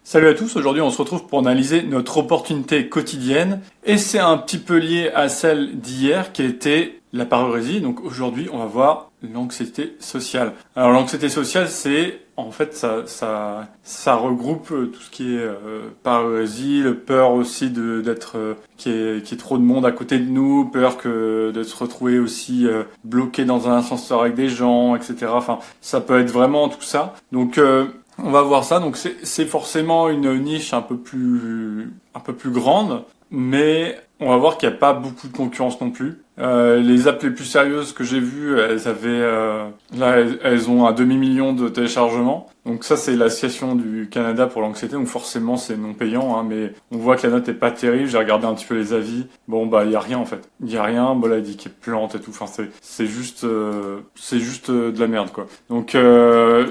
Salut à tous, aujourd'hui on se retrouve pour analyser notre opportunité quotidienne et c'est un petit peu lié à celle d'hier qui était la parurésie. Donc aujourd'hui on va voir l'anxiété sociale. Alors l'anxiété sociale c'est en fait ça regroupe tout ce qui est parurésie, le peur aussi d'être qu'il y ait trop de monde à côté de nous, peur de se retrouver aussi bloqué dans un ascenseur avec des gens, etc. Enfin ça peut être vraiment tout ça. Donc on va voir ça, donc c'est forcément une niche un peu plus grande, mais on va voir qu'il n'y a pas beaucoup de concurrence non plus. Les apps les plus sérieuses que j'ai vues, elles ont un demi-million de téléchargements. Donc ça c'est l'association du Canada pour l'anxiété, donc forcément c'est non payant, hein, mais on voit que la note est pas terrible. J'ai regardé un petit peu les avis. Bon bah il y a rien en fait, il y a rien. Bon là il dit qu'il y a plante et tout. Enfin c'est juste de la merde quoi. Donc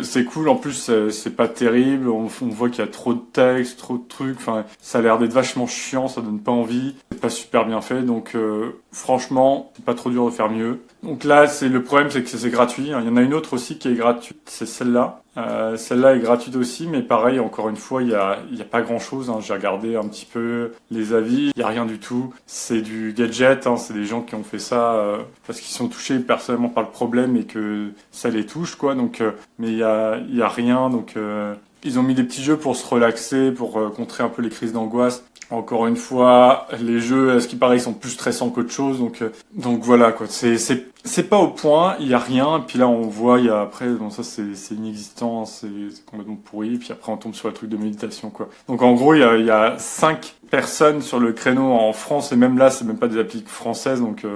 c'est cool. En plus c'est pas terrible. On voit qu'il y a trop de texte, trop de trucs. Enfin ça a l'air d'être vachement chiant, ça donne pas envie. C'est pas super bien fait. Donc franchement c'est pas trop dur de faire mieux. Donc là le problème c'est que c'est gratuit. Il y en a une autre aussi qui est gratuite, c'est celle-là. Celle-là est gratuite aussi, mais pareil, encore une fois, il y a pas grand-chose. Hein. J'ai regardé un petit peu les avis, il y a rien du tout. C'est du gadget, hein. C'est des gens qui ont fait ça parce qu'ils sont touchés personnellement par le problème et que ça les touche, quoi. Donc, mais il y a rien. Donc, ils ont mis des petits jeux pour se relaxer, pour contrer un peu les crises d'angoisse. Encore une fois, les jeux, à ce qui paraît, ils sont plus stressants qu'autre chose. Donc voilà quoi. C'est pas au point. Il y a rien. Et puis là, on voit, il y a après, bon ça c'est inexistant, c'est complètement pourri. Et puis après, on tombe sur le truc de méditation quoi. Donc en gros, il y a 5 personnes sur le créneau en France et même là, c'est même pas des applis françaises. Donc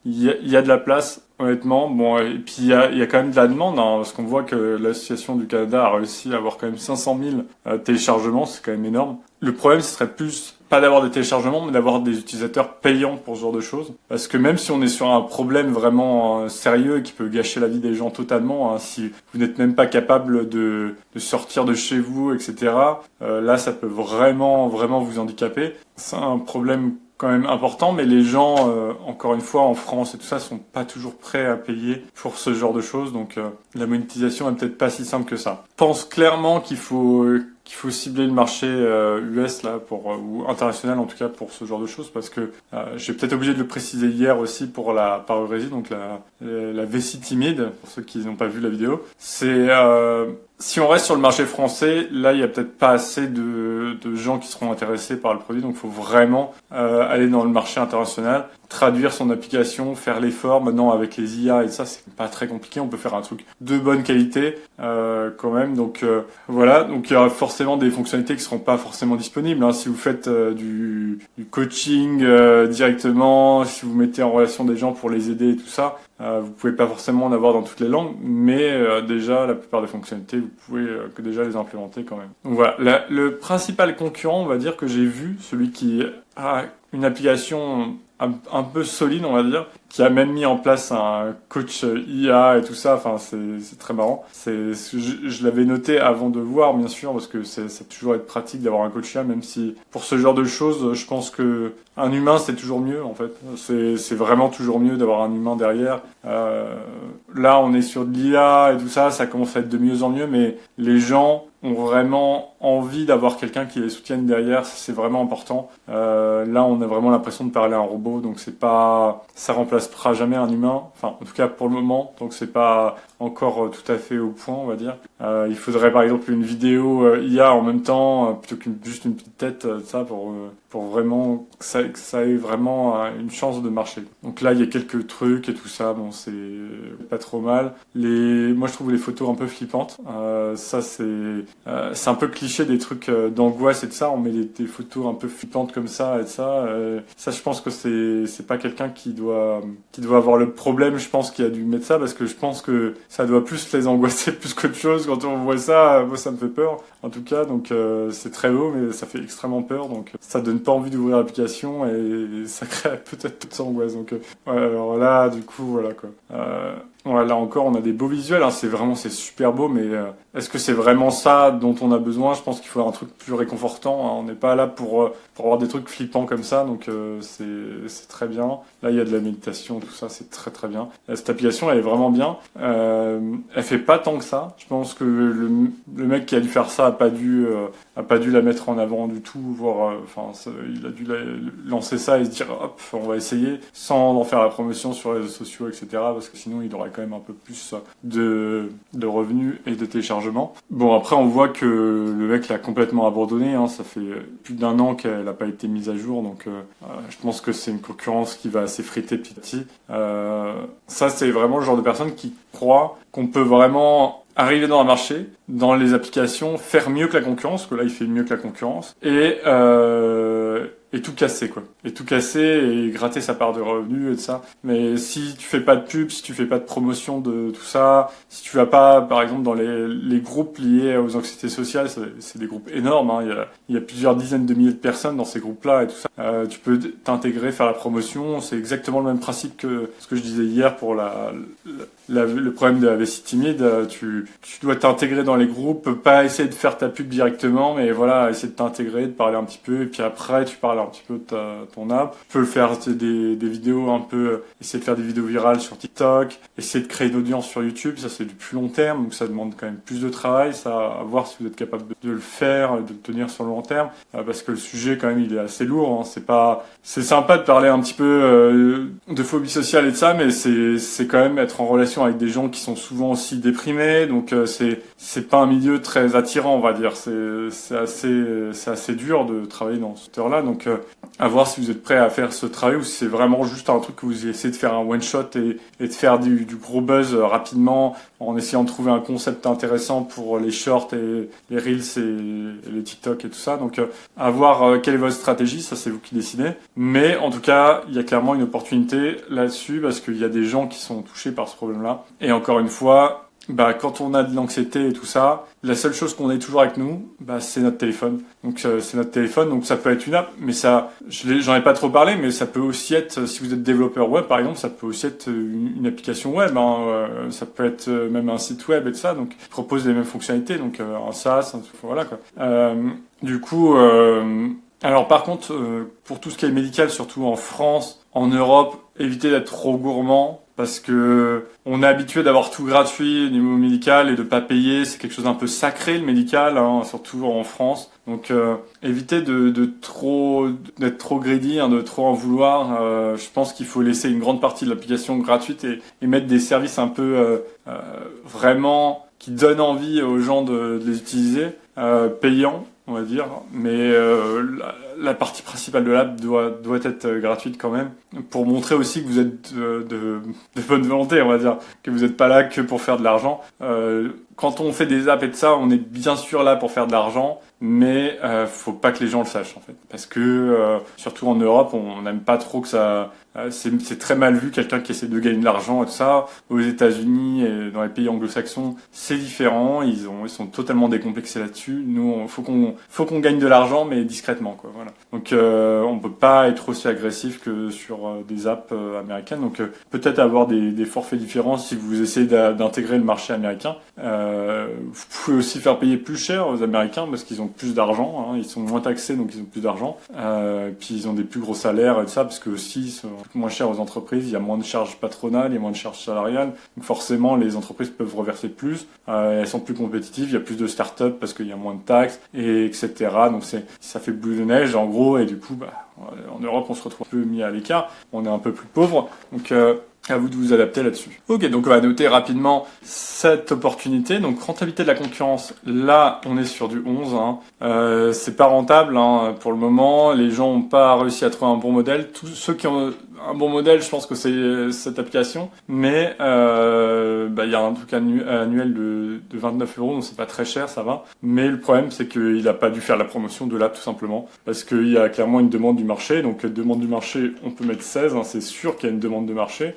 il y a de la place. Honnêtement, bon, et puis il y a quand même de la demande, hein, parce qu'on voit que l'association du Canada a réussi à avoir quand même 500 000 téléchargements, c'est quand même énorme. Le problème, ce serait plus pas d'avoir des téléchargements, mais d'avoir des utilisateurs payants pour ce genre de choses. Parce que même si on est sur un problème vraiment sérieux et qui peut gâcher la vie des gens totalement, hein, si vous n'êtes même pas capable de sortir de chez vous, etc., là, ça peut vraiment vous handicaper. C'est un problème quand même important, mais les gens, encore une fois, en France et tout ça, sont pas toujours prêts à payer pour ce genre de choses, donc la monétisation est peut-être pas si simple que ça. Je pense clairement qu'il faut cibler le marché US là ou international en tout cas pour ce genre de choses, parce que j'ai peut-être obligé de le préciser hier aussi pour la parurésie, donc la vessie timide, pour ceux qui n'ont pas vu la vidéo. C'est si on reste sur le marché français, là il y a peut-être pas assez de gens qui seront intéressés par le produit, donc il faut vraiment aller dans le marché international, traduire son application, faire l'effort. Maintenant avec les IA et ça, c'est pas très compliqué, on peut faire un truc de bonne qualité quand même. Donc voilà, donc il y aura forcément des fonctionnalités qui seront pas forcément disponibles, hein. Si vous faites du coaching directement, si vous mettez en relation des gens pour les aider et tout ça, vous pouvez pas forcément en avoir dans toutes les langues, mais déjà la plupart des fonctionnalités vous pouvez que déjà les implémenter quand même. Donc voilà, le principal concurrent, on va dire, que j'ai vu, celui qui a une application un peu solide, on va dire, qui a même mis en place un coach IA et tout ça. Enfin, c'est très marrant. Je l'avais noté avant de voir, bien sûr, parce que ça peut toujours être pratique d'avoir un coach IA, même si pour ce genre de choses, je pense que un humain c'est toujours mieux en fait. C'est vraiment toujours mieux d'avoir un humain derrière. Là, on est sur de l'IA et tout ça, ça commence à être de mieux en mieux, mais les gens ont vraiment envie d'avoir quelqu'un qui les soutienne derrière, c'est vraiment important. Là, on a vraiment l'impression de parler à un robot, donc ça remplacera jamais un humain, enfin en tout cas pour le moment, donc c'est pas encore tout à fait au point, on va dire. Il faudrait par exemple une vidéo IA en même temps, plutôt qu'une juste une petite tête, ça pour vraiment que ça ait vraiment une chance de marcher. Donc là, il y a quelques trucs et tout ça, bon c'est pas trop mal. Moi je trouve les photos un peu flippantes. Ça c'est un peu cliché des trucs d'angoisse et de ça. On met des photos un peu flippantes comme ça et de ça. Ça, je pense que c'est pas quelqu'un qui doit avoir le problème. Je pense qu'il a dû mettre ça parce que je pense que ça doit plus les angoisser plus qu'autre chose. Quand on voit ça, moi ça me fait peur. En tout cas, donc c'est très beau, mais ça fait extrêmement peur. Donc ça donne pas envie d'ouvrir l'application et ça crée peut-être toute cette angoisse. Donc ouais, alors là, du coup, voilà quoi. Ouais, là encore, on a des beaux visuels, hein, c'est super beau, mais est-ce que c'est vraiment ça dont on a besoin? Je pense qu'il faut un truc plus réconfortant, hein. On n'est pas là pour avoir des trucs flippants comme ça, donc c'est très bien. Là, il y a de la méditation, tout ça, c'est très très bien. Cette application, elle est vraiment bien. Elle fait pas tant que ça. Je pense que le mec qui a dû faire ça a pas dû la mettre en avant du tout, voire, il a dû lancer ça et se dire, hop, on va essayer, sans en faire la promotion sur les réseaux sociaux, etc., parce que sinon, il aurait quand même un peu plus de revenus et de téléchargements. Bon, après, on voit que le mec l'a complètement abandonné, hein. Ça fait plus d'1 an qu'elle n'a pas été mise à jour, donc je pense que c'est une concurrence qui va s'effriter petit à petit. Ça, c'est vraiment le genre de personne qui croit qu'on peut vraiment arriver dans un marché, dans les applications, faire mieux que la concurrence, que là il fait mieux que la concurrence, et tout casser, quoi. Et tout casser et gratter sa part de revenus et de ça. Mais si tu fais pas de pub, si tu fais pas de promotion de tout ça, si tu vas pas, par exemple, dans les groupes liés aux anxiétés sociales, c'est des groupes énormes, hein. Il y a plusieurs dizaines de milliers de personnes dans ces groupes-là et tout ça. Tu peux t'intégrer, faire la promotion. C'est exactement le même principe que ce que je disais hier pour le problème de la vessie timide. Tu dois t'intégrer dans les groupes, pas essayer de faire ta pub directement, mais voilà, essayer de t'intégrer, de parler un petit peu, et puis après, tu parles un petit peu de ton app. Tu peux faire des vidéos un peu, essayer de faire des vidéos virales sur TikTok, essayer de créer une audience sur YouTube, ça c'est du plus long terme, donc ça demande quand même plus de travail, ça, à voir si vous êtes capable de le faire, de le tenir sur le long terme, parce que le sujet quand même il est assez lourd, hein. C'est sympa de parler un petit peu de phobie sociale et de ça, mais c'est quand même être en relation avec des gens qui sont souvent aussi déprimés, donc c'est pas un milieu très attirant, on va dire. C'est assez dur de travailler dans ce secteur-là, donc à voir si vous êtes prêt à faire ce travail ou si c'est vraiment juste un truc que vous essayez de faire un one shot et de faire du gros buzz rapidement en essayant de trouver un concept intéressant pour les shorts et les reels et les TikTok et tout ça. Donc à voir quelle est votre stratégie, ça c'est vous qui décidez. Mais en tout cas, il y a clairement une opportunité là-dessus parce qu'il y a des gens qui sont touchés par ce problème-là. Et encore une fois, quand on a de l'anxiété et tout ça, la seule chose qu'on ait toujours avec nous, c'est notre téléphone. Donc c'est notre téléphone, donc ça peut être une app, mais ça, j'en ai pas trop parlé, mais ça peut aussi être, si vous êtes développeur web par exemple, ça peut aussi être une application web, hein, ça peut être même un site web et tout ça, donc qui propose les mêmes fonctionnalités, donc un SaaS, voilà quoi. Du coup, alors par contre, pour tout ce qui est médical, surtout en France, en Europe, évitez d'être trop gourmand. Parce que on est habitué d'avoir tout gratuit au niveau médical et de pas payer, c'est quelque chose d'un peu sacré le médical, hein, surtout en France. Donc évitez d'être trop greedy, hein, de trop en vouloir. Je pense qu'il faut laisser une grande partie de l'application gratuite et mettre des services un peu vraiment qui donnent envie aux gens de les utiliser, payants, on va dire, mais la partie principale de l'app doit être gratuite quand même, pour montrer aussi que vous êtes de bonne volonté, on va dire, que vous n'êtes pas là que pour faire de l'argent. Quand on fait des apps et de ça, on est bien sûr là pour faire de l'argent, mais faut pas que les gens le sachent en fait, parce que surtout en Europe, on n'aime pas trop que ça. C'est très mal vu quelqu'un qui essaie de gagner de l'argent et tout ça. Aux États-Unis et dans les pays anglo-saxons, c'est différent. Ils sont totalement décomplexés là-dessus. Nous, faut qu'on gagne de l'argent, mais discrètement, quoi. Voilà. Donc, on peut pas être aussi agressif que sur des apps américaines. Donc, peut-être avoir des forfaits différents si vous essayez d'intégrer le marché américain. Vous pouvez aussi faire payer plus cher aux Américains parce qu'ils ont plus d'argent. Hein. Ils sont moins taxés, donc ils ont plus d'argent. Puis ils ont des plus gros salaires et tout ça parce que aussi ils sont moins chers aux entreprises, il y a moins de charges patronales, il y a moins de charges salariales, donc forcément les entreprises peuvent reverser plus, elles sont plus compétitives, il y a plus de start-up parce qu'il y a moins de taxes, et etc. Donc ça fait boule de neige en gros, et du coup en Europe on se retrouve un peu mis à l'écart, on est un peu plus pauvre, donc à vous de vous adapter là-dessus. Ok, donc on va noter rapidement cette opportunité. Donc rentabilité de la concurrence, là on est sur du 11. Hein. C'est pas rentable hein, pour le moment. Les gens n'ont pas réussi à trouver un bon modèle. Tous ceux qui ont un bon modèle, je pense que c'est cette application. Mais y a un truc annuel de 29 €, donc c'est pas très cher, ça va. Mais le problème c'est qu'il a pas dû faire la promotion de l'app tout simplement. Parce qu'il y a clairement une demande du marché. Donc demande du marché, on peut mettre 16, hein, c'est sûr qu'il y a une demande de marché.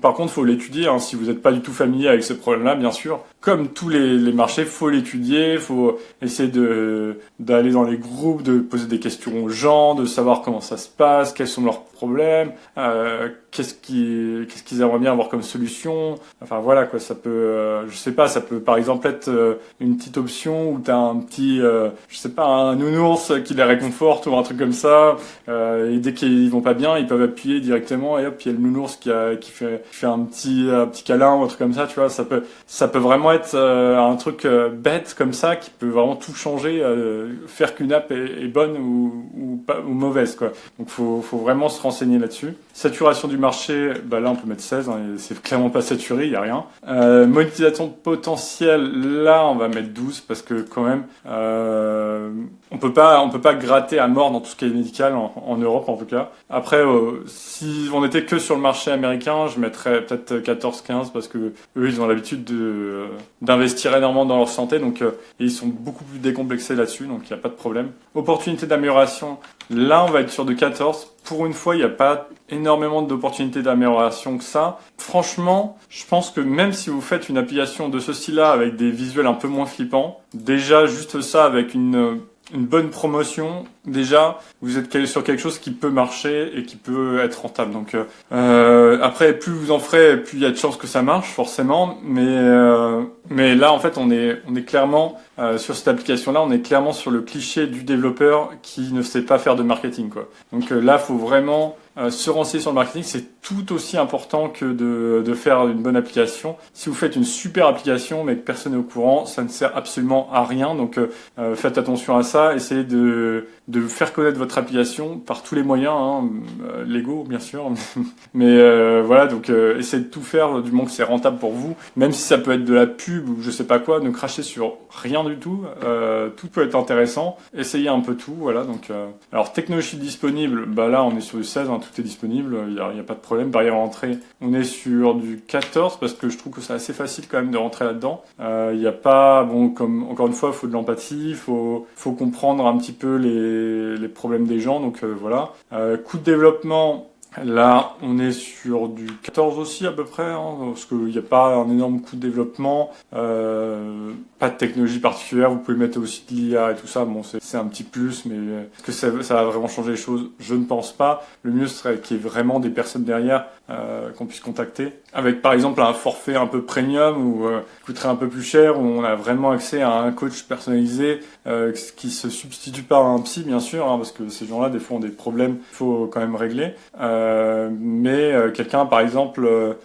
Par contre, faut l'étudier. Hein, si vous n'êtes pas du tout familier avec ce problème-là, bien sûr, comme tous les marchés, faut l'étudier. Faut essayer d'aller dans les groupes, de poser des questions aux gens, de savoir comment ça se passe, quels sont leurs problèmes, qu'est-ce qu'ils aimeraient bien avoir comme solution. Enfin voilà quoi, ça peut, je sais pas, ça peut par exemple être une petite option où t'as un petit, je sais pas, un nounours qui les réconforte ou un truc comme ça. Et dès qu'ils vont pas bien, ils peuvent appuyer directement et hop, il y a le nounours qui fait un petit câlin ou un truc comme ça, tu vois. Ça peut vraiment être un truc bête comme ça qui peut vraiment tout changer, faire qu'une app est bonne ou mauvaise quoi. Donc faut vraiment se renseigner là-dessus. Saturation du marché, bah là on peut mettre 16, hein, c'est clairement pas saturé, il y a rien. Monétisation potentielle, là on va mettre 12 parce que quand même on peut pas gratter à mort dans tout ce qui est médical en Europe en tout cas. Après si on était que sur le marché américain, je mettrais peut-être 14-15 parce que eux ils ont l'habitude d'investir énormément dans leur santé, donc et ils sont beaucoup plus décomplexés là-dessus, donc il n'y a pas de problème. Opportunité d'amélioration, là on va être sur de 14. Pour une fois, il n'y a pas énormément d'opportunités d'amélioration que ça. Franchement, je pense que même si vous faites une application de ce style-là avec des visuels un peu moins flippants, déjà juste ça avec une bonne promotion, déjà vous êtes sur quelque chose qui peut marcher et qui peut être rentable. Donc après, plus vous en ferez, plus il y a de chances que ça marche forcément. Mais là en fait, on est clairement sur cette application-là, on est clairement sur le cliché du développeur qui ne sait pas faire de marketing quoi. Donc là, faut vraiment se renseigner sur le marketing, c'est tout aussi important que de faire une bonne application. Si vous faites une super application mais que personne n'est au courant, ça ne sert absolument à rien. Donc faites attention à ça, essayez de faire connaître votre application par tous les moyens, hein, légaux bien sûr. Mais voilà, donc essayez de tout faire du moment que c'est rentable pour vous, même si ça peut être de la pub ou je sais pas quoi, ne crachez sur rien du tout. Tout peut être intéressant. Essayez un peu tout, voilà. Donc alors technologie disponible, bah là on est sur du 16, hein, tout est disponible, il y a pas de problème. Barrière à l'entrée, on est sur du 14 parce que je trouve que c'est assez facile quand même de rentrer là-dedans. Il y a pas, bon, comme encore une fois, il faut de l'empathie, faut comprendre un petit peu les problèmes des gens, donc voilà. Coût de développement. Là, on est sur du 14 aussi à peu près, hein, parce qu'il n'y a pas un énorme coût de développement, pas de technologie particulière, vous pouvez mettre aussi de l'IA et tout ça, bon c'est un petit plus, mais est-ce que ça va vraiment changer les choses? Je ne pense pas. Le mieux serait qu'il y ait vraiment des personnes derrière qu'on puisse contacter, avec par exemple un forfait un peu premium ou coûterait un peu plus cher, où on a vraiment accès à un coach personnalisé qui se substitue pas à un psy bien sûr, hein, parce que ces gens-là des fois ont des problèmes qu'il faut quand même régler. Mais quelqu'un par exemple,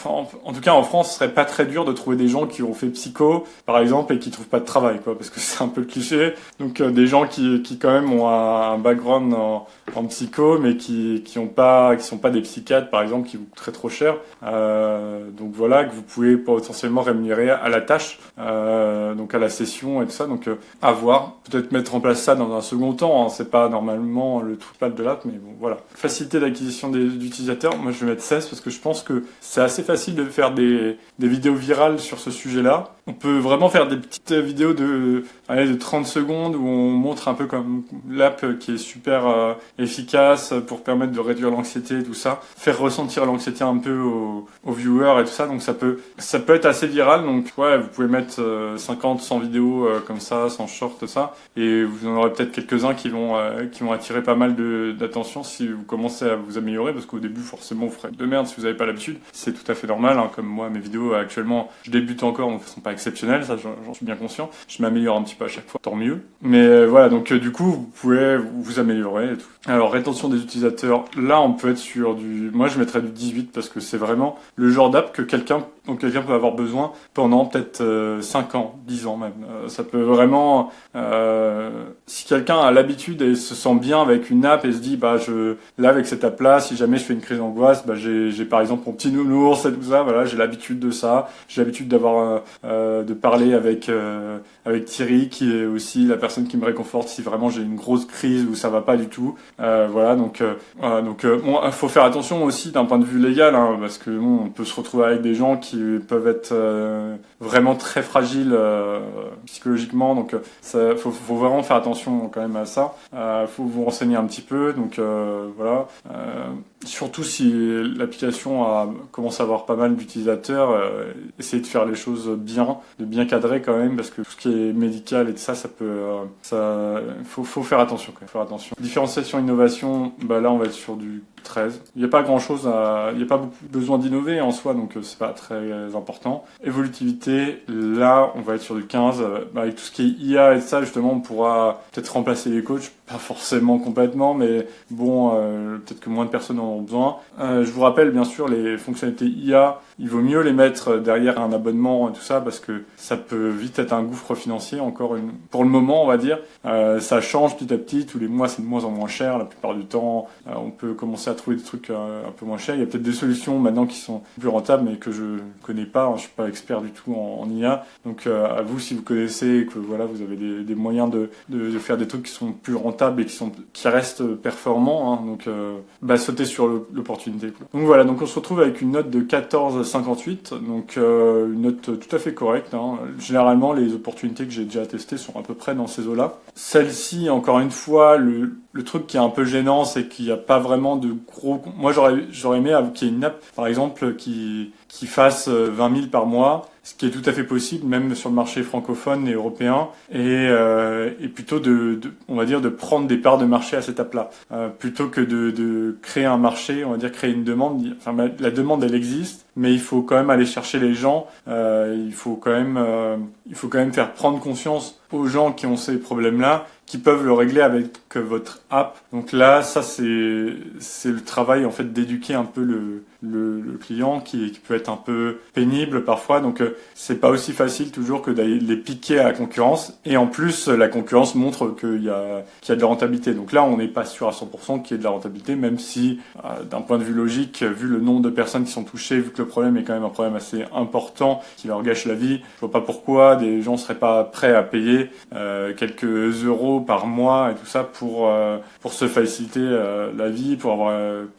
en tout cas en France, ce serait pas très dur de trouver des gens qui ont fait psycho par exemple et qui trouvent pas de travail quoi, parce que c'est un peu le cliché. Donc des gens qui quand même ont un background en psycho mais qui sont pas des psychiatres par exemple, qui vous coûteraient trop cher. Donc voilà, que vous pouvez potentiellement rémunérer à la tâche, donc à la session et tout ça. Donc à voir, peut-être mettre en place ça dans un second temps, hein. C'est pas normalement le tout plat de l'app, mais bon voilà. Facilité d'acquisition d'utilisateurs, moi je vais mettre 16 parce que je pense que c'est assez facile de faire des vidéos virales sur ce sujet-là. On peut vraiment faire des petites vidéos de 30 secondes où on montre un peu comme l'app qui est super efficace pour permettre de réduire l'anxiété et tout ça, faire ressentir l'anxiété un peu aux viewers et tout ça. Donc ça peut être assez viral. Donc ouais, vous pouvez mettre 50, 100 vidéos comme ça, sans short, tout ça, et vous en aurez peut-être quelques-uns qui vont attirer pas mal d'attention si vous commencez à vous améliorer, parce qu'au début forcément vous ferez de merde si vous n'avez pas l'habitude. C'est tout à fait normal, hein, comme moi mes vidéos actuellement je débute encore, donc elles sont pas exceptionnelles, ça j'en suis bien conscient. Je m'améliore un petit peu à chaque fois, tant mieux. Mais voilà, donc du coup vous pouvez vous améliorer et tout. Alors rétention des utilisateurs, là on peut être sur moi je mettrais du 18 parce que c'est vraiment le genre d'app que quelqu'un peut avoir besoin pendant peut-être 5 ans, 10 ans même. Ça peut vraiment, si quelqu'un a l'habitude et se sent bien avec une app et se dit bah là avec cette app là, si jamais je fais une crise d'angoisse, bah j'ai par exemple mon petit nounours et tout ça, voilà, j'ai l'habitude de ça, j'ai l'habitude de parler avec Thierry qui est aussi la personne qui me réconforte si vraiment j'ai une grosse crise où ça va pas du tout. Voilà, donc bon, faut faire attention aussi d'un point de vue légal, hein, parce que bon, on peut se retrouver avec des gens qui peuvent être vraiment très fragiles psychologiquement, donc ça faut vraiment faire attention quand même à ça. Faut vous renseigner un petit peu, donc voilà. Surtout si l'application commence à avoir pas mal d'utilisateurs, essayer de faire les choses bien, de bien cadrer quand même, parce que tout ce qui est médical et tout ça, faut faire attention quand même, faire attention. Différenciation, innovation, bah là on va être sur du 13. Il n'y a pas il n'y a pas beaucoup besoin d'innover en soi, donc c'est pas très important. Évolutivité, là on va être sur du 15. Avec tout ce qui est IA et ça, justement, on pourra peut-être remplacer les coachs, pas forcément complètement, mais bon, peut-être que moins de personnes en auront besoin. Je vous rappelle bien sûr les fonctionnalités IA, il vaut mieux les mettre derrière un abonnement et tout ça, parce que ça peut vite être un gouffre financier, pour le moment on va dire. Ça change petit à petit, tous les mois c'est de moins en moins cher, la plupart du temps on peut commencer à trouver des trucs un peu moins chers. Il y a peut-être des solutions maintenant qui sont plus rentables, mais que je connais pas, je suis pas expert du tout en IA, donc à vous si vous connaissez, que voilà vous avez des moyens de faire des trucs qui sont plus rentables et qui restent performants, hein, donc sautez sur l'opportunité. Donc voilà, donc on se retrouve avec une note de 14,58, donc une note tout à fait correcte, hein. Généralement les opportunités que j'ai déjà testées sont à peu près dans ces eaux-là. Celle-ci, encore une fois, le truc qui est un peu gênant, c'est qu'il n'y a pas vraiment de gros... Moi j'aurais aimé qu'il y ait une app par exemple qui fasse 20 000 par mois, ce qui est tout à fait possible, même sur le marché francophone et européen, et plutôt on va dire, de prendre des parts de marché à cette app-là, plutôt que de créer un marché, on va dire créer une demande. Enfin, la demande elle existe, mais il faut quand même aller chercher les gens. Il faut quand même faire prendre conscience aux gens qui ont ces problèmes-là, qui peuvent le régler avec votre app. Donc là, ça c'est le travail en fait d'éduquer un peu le client qui peut être un peu pénible parfois. Donc c'est pas aussi facile toujours que d'aller les piquer à la concurrence. Et en plus, la concurrence montre qu'il y a de la rentabilité. Donc là, on n'est pas sûr à 100% qu'il y ait de la rentabilité, même si d'un point de vue logique, vu le nombre de personnes qui sont touchées, vu que le problème est quand même un problème assez important qui leur gâche la vie, je vois pas pourquoi des gens seraient pas prêts à payer quelques euros par mois et tout ça pour se faciliter la vie, pour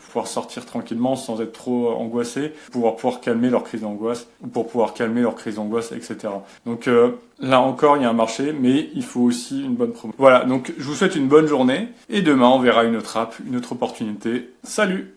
pouvoir sortir tranquillement sans être trop angoissé, pour pouvoir calmer leur crise d'angoisse, ou pour pouvoir calmer leur crise d'angoisse, etc. Donc là encore, il y a un marché, mais il faut aussi une bonne promo. Voilà, donc je vous souhaite une bonne journée, et demain on verra une autre app, une autre opportunité. Salut!